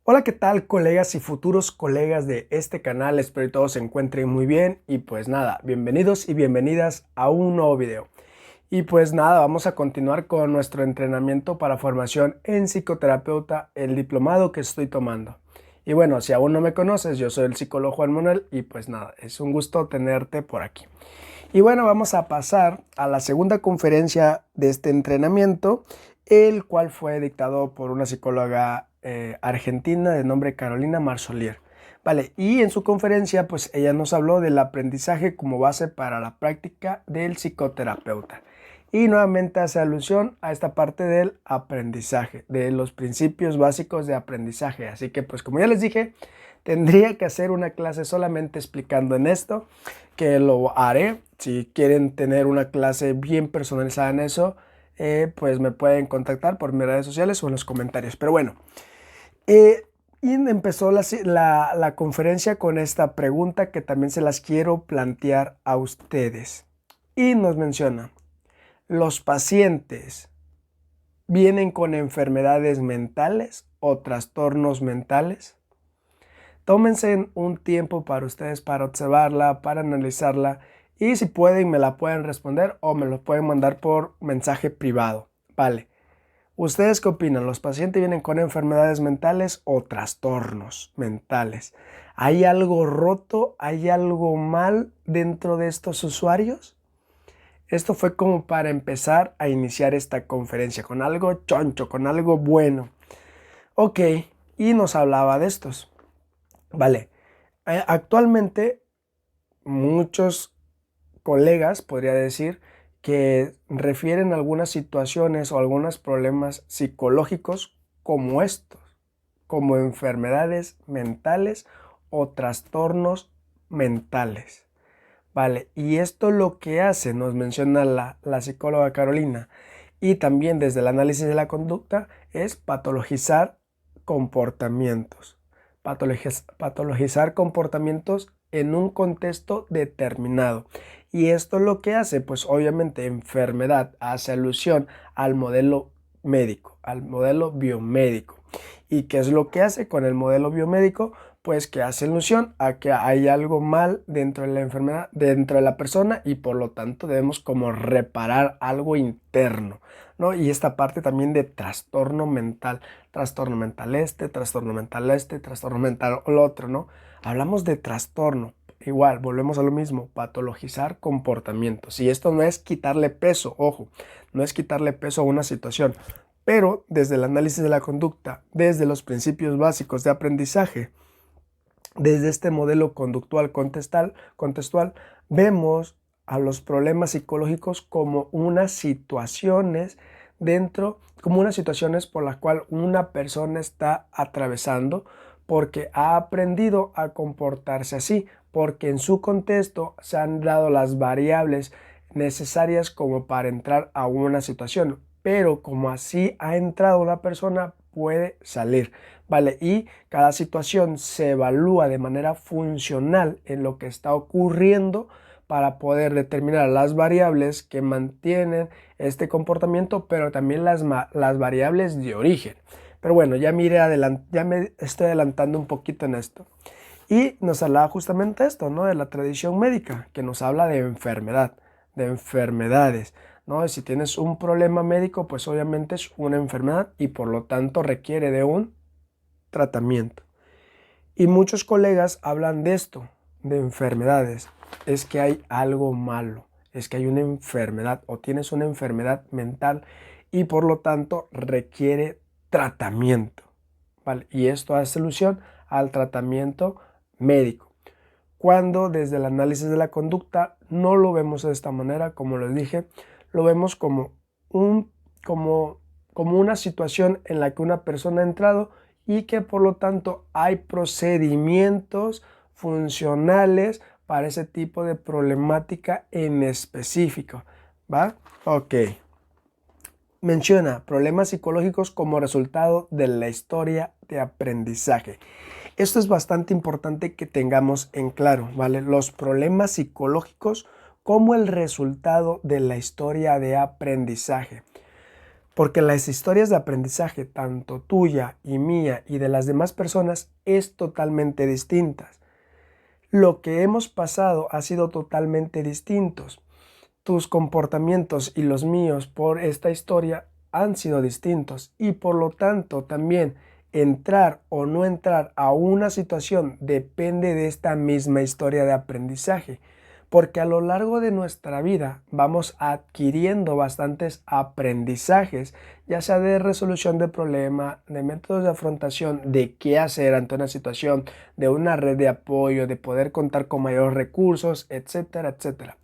Hola, ¿qué tal, colegas y futuros colegas de este canal? Espero que todos se encuentren muy bien y pues nada, bienvenidos y bienvenidas a un nuevo video. Y pues nada, vamos a continuar con nuestro entrenamiento para formación en psicoterapeuta, el diplomado que estoy tomando. Y bueno, si aún no me conoces, yo soy el psicólogo Juan Manuel y pues nada, es un gusto tenerte por aquí. Y bueno, vamos a pasar a la segunda conferencia de este entrenamiento, el cual fue dictado por una psicóloga argentina de nombre Carolina Marsolier. Vale, y en su conferencia, pues ella nos habló del aprendizaje como base para la práctica del psicoterapeuta. Y nuevamente hace alusión a esta parte del aprendizaje, de los principios básicos de aprendizaje. Así que, pues como ya les dije, tendría que hacer una clase solamente explicando en esto, que lo haré. Si quieren tener una clase bien personalizada en eso, pues me pueden contactar por mis redes sociales o en los comentarios. Pero bueno, y empezó la conferencia con esta pregunta que también se las quiero plantear a ustedes. Y nos menciona, ¿los pacientes vienen con enfermedades mentales o trastornos mentales? Tómense un tiempo para ustedes para observarla, para analizarla y si pueden me la pueden responder o me lo pueden mandar por mensaje privado. Vale. ¿Ustedes qué opinan? ¿Los pacientes vienen con enfermedades mentales o trastornos mentales? ¿Hay algo roto? ¿Hay algo mal dentro de estos usuarios? Esto fue como para empezar a iniciar esta conferencia con algo choncho, con algo bueno. Ok, y nos hablaba de estos. Vale, actualmente muchos colegas, podría decir, que refieren algunas situaciones o algunos problemas psicológicos como estos, como enfermedades mentales o trastornos mentales. Vale, y esto lo que hace, nos menciona la psicóloga Carolina, y también desde el análisis de la conducta, es patologizar comportamientos. Patologizar comportamientos en un contexto determinado. Y esto lo que hace, pues obviamente enfermedad hace alusión al modelo médico, al modelo biomédico. ¿Y qué es lo que hace con el modelo biomédico? Pues que hace alusión a que hay algo mal dentro de la enfermedad, dentro de la persona y por lo tanto debemos como reparar algo interno, ¿no? Y esta parte también de trastorno mental este, trastorno mental este, trastorno mental lo otro, ¿no? Hablamos de trastorno, igual, volvemos a lo mismo, patologizar comportamientos. Y esto no es quitarle peso, ojo, no es quitarle peso a una situación, pero desde el análisis de la conducta, desde los principios básicos de aprendizaje, desde este modelo conductual contextual, vemos a los problemas psicológicos como unas situaciones como unas situaciones por las cuales una persona está atravesando porque ha aprendido a comportarse así, porque en su contexto se han dado las variables necesarias como para entrar a una situación, pero como así ha entrado una persona, puede salir, ¿vale? Y cada situación se evalúa de manera funcional en lo que está ocurriendo para poder determinar las variables que mantienen este comportamiento, pero también las variables de origen. Pero bueno, ya me estoy adelantando un poquito en esto. Y nos hablaba justamente esto, ¿no? De la tradición médica, que nos habla de enfermedad, de enfermedades, ¿no? Si tienes un problema médico, pues obviamente es una enfermedad y por lo tanto requiere de un tratamiento. Y muchos colegas hablan de esto, de enfermedades. Es que hay algo malo, es que hay una enfermedad o tienes una enfermedad mental y por lo tanto requiere tratamiento, ¿vale? Y esto hace alusión al tratamiento médico. Cuando desde el análisis de la conducta no lo vemos de esta manera, como les dije, lo vemos un, como, como una situación en la que una persona ha entrado y que por lo tanto hay procedimientos funcionales para ese tipo de problemática en específico, ¿va? Ok. Menciona problemas psicológicos como resultado de la historia de aprendizaje. Esto es bastante importante que tengamos en claro, ¿vale? Los problemas psicológicos como el resultado de la historia de aprendizaje. Porque las historias de aprendizaje, tanto tuya y mía y de las demás personas, es totalmente distintas. Lo que hemos pasado ha sido totalmente distintos. Tus comportamientos y los míos por esta historia han sido distintos y por lo tanto también entrar o no entrar a una situación depende de esta misma historia de aprendizaje, porque a lo largo de nuestra vida vamos adquiriendo bastantes aprendizajes, ya sea de resolución de problema, de métodos de afrontación, de qué hacer ante una situación, de una red de apoyo, de poder contar con mayores recursos, etcétera, etcétera.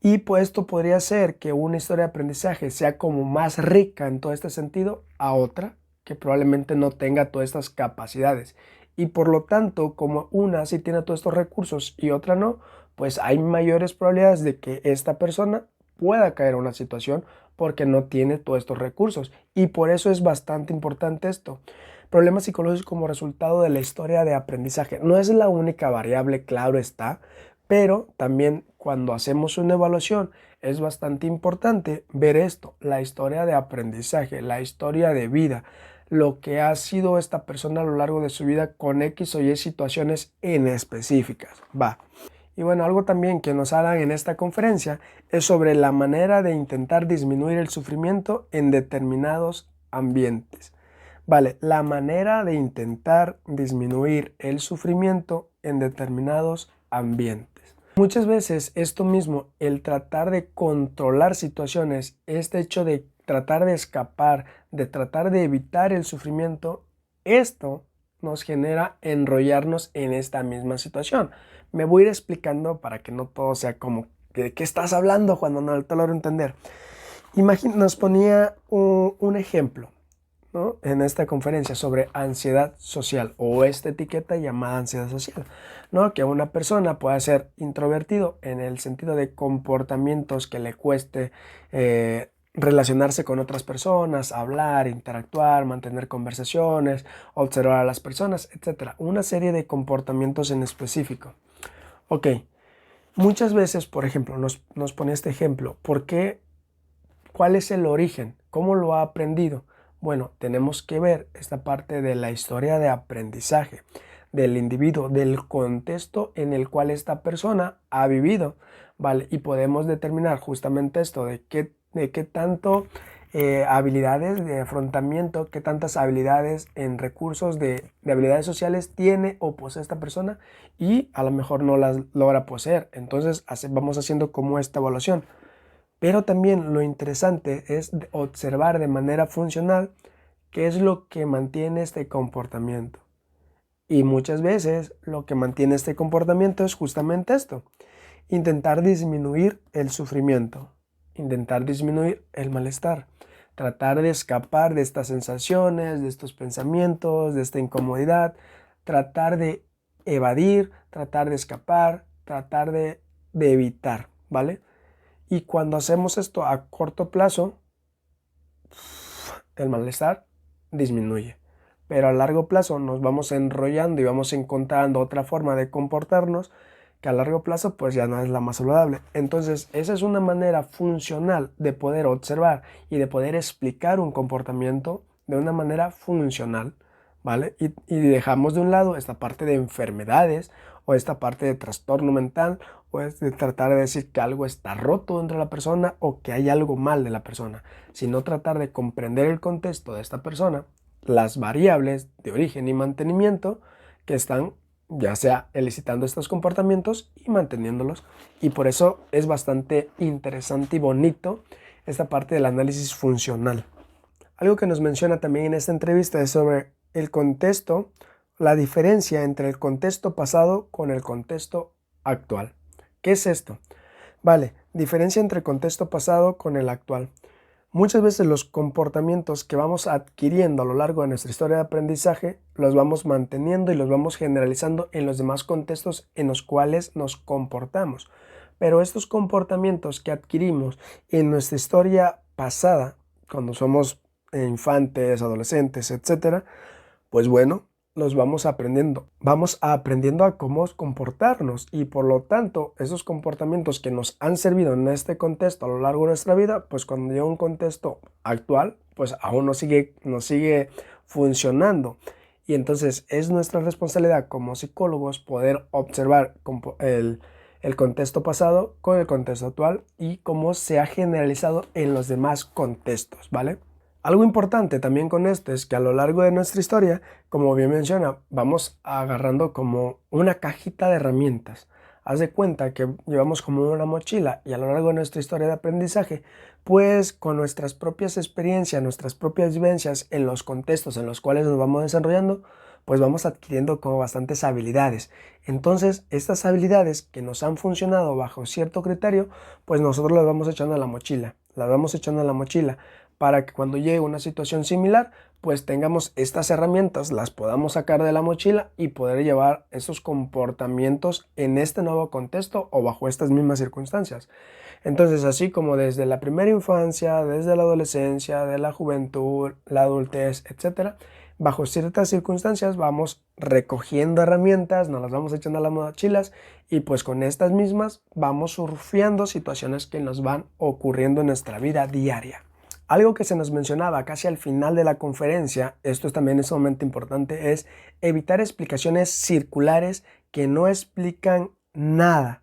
Y pues esto podría ser que una historia de aprendizaje sea como más rica en todo este sentido a otra que probablemente no tenga todas estas capacidades. Y por lo tanto, como una sí tiene todos estos recursos y otra no, pues hay mayores probabilidades de que esta persona pueda caer en una situación porque no tiene todos estos recursos. Y por eso es bastante importante esto. Problemas psicológicos como resultado de la historia de aprendizaje. No es la única variable, claro está, pero también cuando hacemos una evaluación es bastante importante ver esto, la historia de aprendizaje, la historia de vida, lo que ha sido esta persona a lo largo de su vida con X o Y situaciones en específicas. Va. Y bueno, algo también que nos hablan en esta conferencia es sobre la manera de intentar disminuir el sufrimiento en determinados ambientes. Vale, la manera de intentar disminuir el sufrimiento en determinados ambientes. Muchas veces esto mismo, el tratar de controlar situaciones, este hecho de tratar de escapar, de tratar de evitar el sufrimiento, esto nos genera enrollarnos en esta misma situación. Me voy a ir explicando para que no todo sea como, ¿de qué estás hablando, Juan? No te logro entender. Nos ponía un ejemplo, ¿no? En esta conferencia sobre ansiedad social o esta etiqueta llamada ansiedad social, ¿no? Que una persona pueda ser introvertido en el sentido de comportamientos que le cueste relacionarse con otras personas, hablar, interactuar, mantener conversaciones, observar a las personas, etcétera. Una serie de comportamientos en específico. Ok, muchas veces, por ejemplo, nos pone este ejemplo, ¿por qué? ¿Cuál es el origen? ¿Cómo lo ha aprendido? Bueno, tenemos que ver esta parte de la historia de aprendizaje del individuo, del contexto en el cual esta persona ha vivido, ¿vale? Y podemos determinar justamente esto, de qué tanto habilidades de afrontamiento, qué tantas habilidades en recursos de habilidades sociales tiene o posee esta persona y a lo mejor no las logra poseer. Entonces vamos haciendo como esta evaluación. Pero también lo interesante es observar de manera funcional qué es lo que mantiene este comportamiento. Y muchas veces lo que mantiene este comportamiento es justamente esto: intentar disminuir el sufrimiento, intentar disminuir el malestar, tratar de escapar de estas sensaciones, de estos pensamientos, de esta incomodidad, tratar de evadir, tratar de escapar, tratar de evitar, ¿vale? Y cuando hacemos esto a corto plazo, el malestar disminuye. Pero a largo plazo nos vamos enrollando y vamos encontrando otra forma de comportarnos que a largo plazo pues ya no es la más saludable. Entonces esa es una manera funcional de poder observar y de poder explicar un comportamiento de una manera funcional, ¿vale? Y dejamos de un lado esta parte de enfermedades o esta parte de trastorno mental o es de tratar de decir que algo está roto dentro de la persona o que hay algo mal de la persona, sino tratar de comprender el contexto de esta persona, las variables de origen y mantenimiento que están ya sea elicitando estos comportamientos y manteniéndolos. Y por eso es bastante interesante y bonito esta parte del análisis funcional. Algo que nos menciona también en esta entrevista es sobre el contexto, la diferencia entre el contexto pasado con el contexto actual. ¿Qué es esto? Vale, diferencia entre el contexto pasado con el actual. Muchas veces los comportamientos que vamos adquiriendo a lo largo de nuestra historia de aprendizaje los vamos manteniendo y los vamos generalizando en los demás contextos en los cuales nos comportamos. Pero estos comportamientos que adquirimos en nuestra historia pasada, cuando somos infantes, adolescentes, etcétera, pues bueno, los vamos aprendiendo. Vamos aprendiendo a cómo comportarnos y por lo tanto esos comportamientos que nos han servido en este contexto a lo largo de nuestra vida, pues cuando llega un contexto actual, pues aún nos sigue funcionando. Y entonces es nuestra responsabilidad como psicólogos poder observar el contexto pasado con el contexto actual y cómo se ha generalizado en los demás contextos, ¿vale? Algo importante también con esto es que a lo largo de nuestra historia, como bien menciona, vamos agarrando como una cajita de herramientas. Haz de cuenta que llevamos como una mochila y a lo largo de nuestra historia de aprendizaje, pues con nuestras propias experiencias, nuestras propias vivencias en los contextos en los cuales nos vamos desarrollando, pues vamos adquiriendo como bastantes habilidades. Entonces, estas habilidades que nos han funcionado bajo cierto criterio, pues nosotros las vamos echando a la mochila, para que cuando llegue una situación similar, pues tengamos estas herramientas, las podamos sacar de la mochila y poder llevar esos comportamientos en este nuevo contexto o bajo estas mismas circunstancias. Entonces, así como desde la primera infancia, desde la adolescencia, de la juventud, la adultez, etcétera, bajo ciertas circunstancias vamos recogiendo herramientas, nos las vamos echando a las mochilas y pues con estas mismas vamos surfeando situaciones que nos van ocurriendo en nuestra vida diaria. Algo que se nos mencionaba casi al final de la conferencia, esto también es sumamente importante, es evitar explicaciones circulares que no explican nada.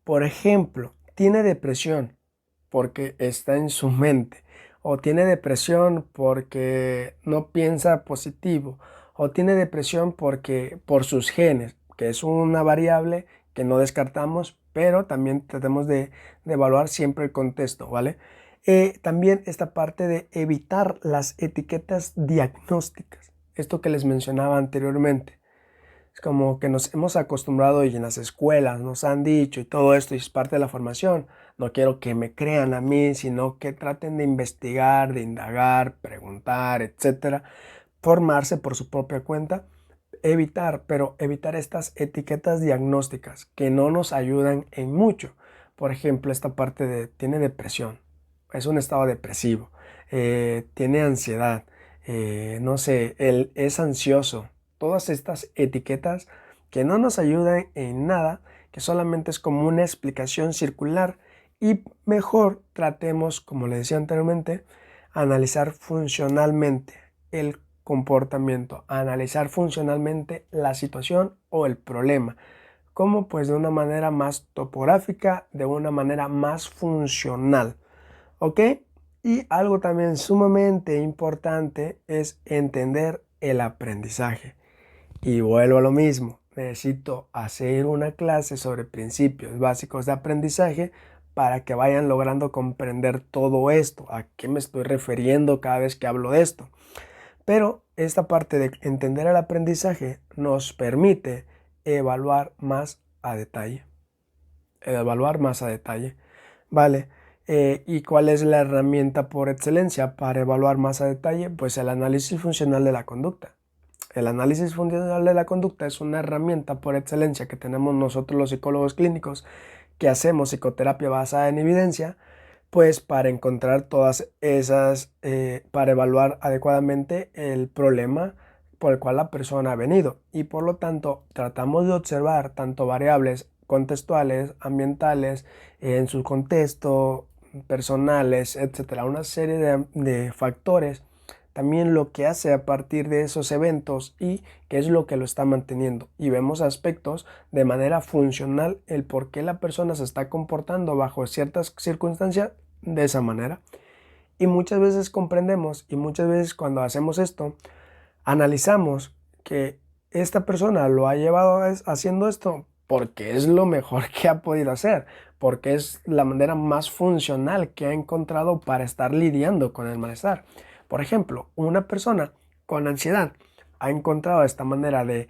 Por ejemplo, tiene depresión porque está en su mente, o tiene depresión porque no piensa positivo, o tiene depresión porque por sus genes, que es una variable que no descartamos, pero también tratemos de evaluar siempre el contexto, ¿vale? También esta parte de evitar las etiquetas diagnósticas, esto que les mencionaba anteriormente. Es como que nos hemos acostumbrado y en las escuelas nos han dicho y todo esto y es parte de la formación. No quiero que me crean a mí, sino que traten de investigar, de indagar, preguntar, etcétera. Formarse por su propia cuenta. Evitar estas etiquetas diagnósticas que no nos ayudan en mucho. Por ejemplo, esta parte de tiene depresión, es un estado depresivo, tiene ansiedad, no sé, él es ansioso. Todas estas etiquetas que no nos ayudan en nada, que solamente es como una explicación circular y mejor tratemos, como le decía anteriormente, analizar funcionalmente el comportamiento, analizar funcionalmente la situación o el problema, como pues de una manera más topográfica, de una manera más funcional, ¿ok? Y algo también sumamente importante es entender el aprendizaje. Y vuelvo a lo mismo, necesito hacer una clase sobre principios básicos de aprendizaje para que vayan logrando comprender todo esto, a qué me estoy refiriendo cada vez que hablo de esto. Pero esta parte de entender el aprendizaje nos permite evaluar más a detalle. ¿Vale? ¿Y cuál es la herramienta por excelencia para evaluar más a detalle? Pues el análisis funcional de la conducta. El análisis funcional de la conducta es una herramienta por excelencia que tenemos nosotros los psicólogos clínicos que hacemos psicoterapia basada en evidencia, pues para encontrar todas esas, para evaluar adecuadamente el problema por el cual la persona ha venido y por lo tanto tratamos de observar tanto variables contextuales, ambientales, en su contexto, personales, etcétera, una serie de factores, también lo que hace a partir de esos eventos y qué es lo que lo está manteniendo. Y vemos aspectos de manera funcional el por qué la persona se está comportando bajo ciertas circunstancias de esa manera. Y muchas veces comprendemos y muchas veces cuando hacemos esto, analizamos que esta persona lo ha llevado haciendo esto porque es lo mejor que ha podido hacer, porque es la manera más funcional que ha encontrado para estar lidiando con el malestar. Por ejemplo, una persona con ansiedad ha encontrado esta manera de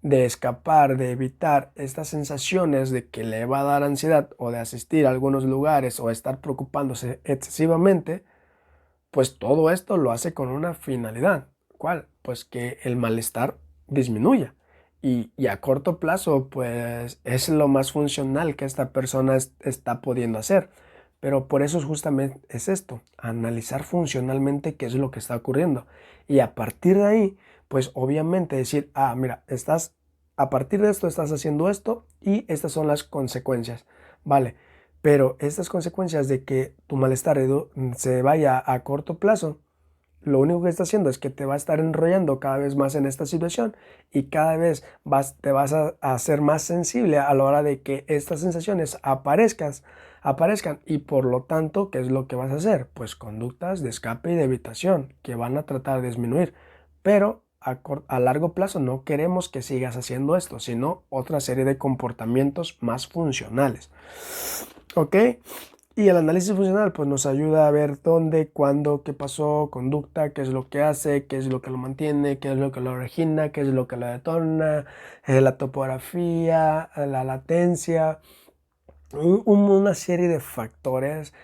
escapar, de evitar estas sensaciones de que le va a dar ansiedad o de asistir a algunos lugares o estar preocupándose excesivamente, pues todo esto lo hace con una finalidad. ¿Cuál? Pues que el malestar disminuya. Y a corto plazo, pues es lo más funcional que esta persona está pudiendo hacer. Pero por eso justamente es esto, analizar funcionalmente qué es lo que está ocurriendo. Y a partir de ahí, pues obviamente decir, mira, a partir de esto estás haciendo esto y estas son las consecuencias. Vale, pero estas consecuencias de que tu malestar se vaya a corto plazo, lo único que está haciendo es que te va a estar enrollando cada vez más en esta situación y cada vez te vas a hacer más sensible a la hora de que estas sensaciones aparezcan y por lo tanto, ¿qué es lo que vas a hacer? Pues conductas de escape y de evitación que van a tratar de disminuir, pero a largo plazo no queremos que sigas haciendo esto, sino otra serie de comportamientos más funcionales. ¿Ok? Y el análisis funcional pues nos ayuda a ver dónde, cuándo, qué pasó, conducta, qué es lo que hace, qué es lo que lo mantiene, qué es lo que lo origina, qué es lo que lo detona, la topografía, la latencia, una serie de factores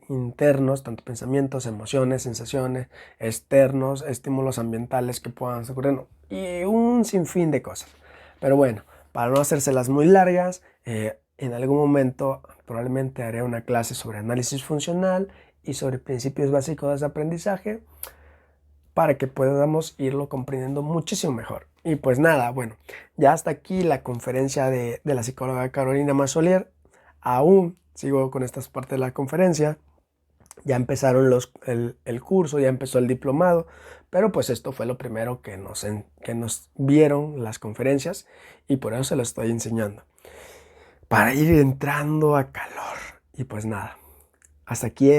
internos, tanto pensamientos, emociones, sensaciones, externos, estímulos ambientales que puedan ocurrir y un sinfín de cosas. Pero bueno, para no hacérselas muy largas, en algún momento probablemente haré una clase sobre análisis funcional y sobre principios básicos de aprendizaje para que podamos irlo comprendiendo muchísimo mejor. Y pues nada, bueno, ya hasta aquí la conferencia de la psicóloga Carolina Massolier. Aún sigo con estas partes de la conferencia. Ya empezaron el curso, ya empezó el diplomado, pero pues esto fue lo primero que nos vieron las conferencias y por eso se lo estoy enseñando. Para ir entrando a calor. Y pues nada, hasta aquí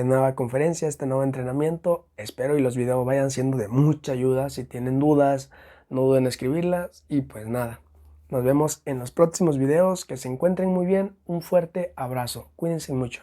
nueva conferencia, este nuevo entrenamiento. Espero y los videos vayan siendo de mucha ayuda. Si tienen dudas, no duden en escribirlas. Y pues nada, nos vemos en los próximos videos. Que se encuentren muy bien. Un fuerte abrazo. Cuídense mucho.